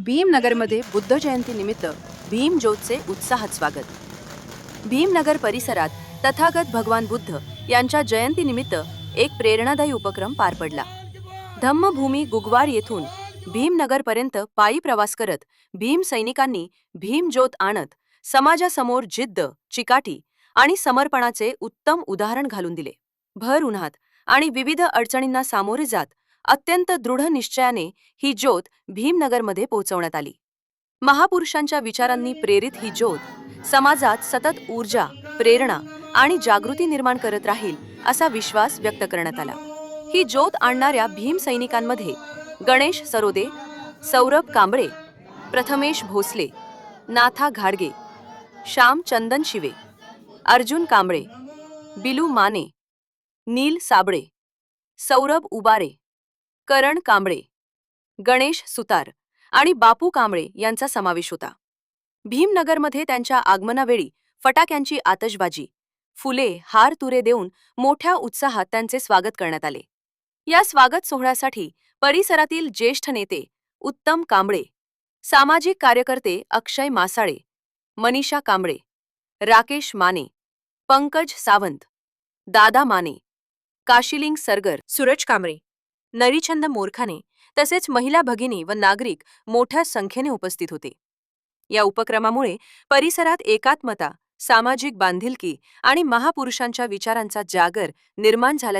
भीमनगरमध्ये बुद्ध जयंतीनिमित्त भीमज्योतचे उत्साहात स्वागत. भीमनगर परिसरात तथागत भगवान बुद्ध यांच्या जयंतीनिमित्त एक प्रेरणादायी उपक्रम पार पडला. धम्मभूमी गुगवार येथून भीमनगरपर्यंत पायी प्रवास करत भीम सैनिकांनी भीमज्योत आणत समाजासमोर जिद्द, चिकाटी आणि समर्पणाचे उत्तम उदाहरण घालून दिले. भर उन्हात आणि विविध अडचणींना सामोरे जात अत्यंत दृढ निश्चयाने ही ज्योत भीमनगरमध्ये पोहोचवण्यात आली. महापुरुषांच्या विचारांनी प्रेरित ही ज्योत समाजात सतत ऊर्जा, प्रेरणा आणि जागृती निर्माण करत राहील असा विश्वास व्यक्त करण्यात आला. ही ज्योत आणणाऱ्या भीम सैनिकांमध्ये गणेश सरोदे, सौरभ कांबळे, प्रथमेश भोसले, नाथा घाडगे, श्याम चंदन शिवे, अर्जुन कांबळे, बिलू माने, नील साबळे, सौरभ उबारे, करण कांबळे, गणेश सुतार आणि बापू कांबळे यांचा समावेश होता. भीमनगरमध्ये त्यांच्या आगमनावेळी फटाक्यांची आतषबाजी, फुले, हार तुरे देऊन मोठ्या उत्साहात त्यांचे स्वागत करण्यात आले. या स्वागत सोहळ्यासाठी परिसरातील ज्येष्ठ नेते उत्तम कांबळे, सामाजिक कार्यकर्ते अक्षय मासाळे, मनीषा कांबळे, राकेश माने, पंकज सावंत, दादा माने, काशिलिंग सरगर, सूरज कांबळे, नरीचंद मोरखाने तसेच महिला भगिनी व नागरिक मोठ्या संख्येने उपस्थित होते. या उपक्रमामुळे परिसरात एकात्मता, सामाजिक बांधिलकी आणि महापुरुषांच्या विचारांचा जागर निर्माण झाला.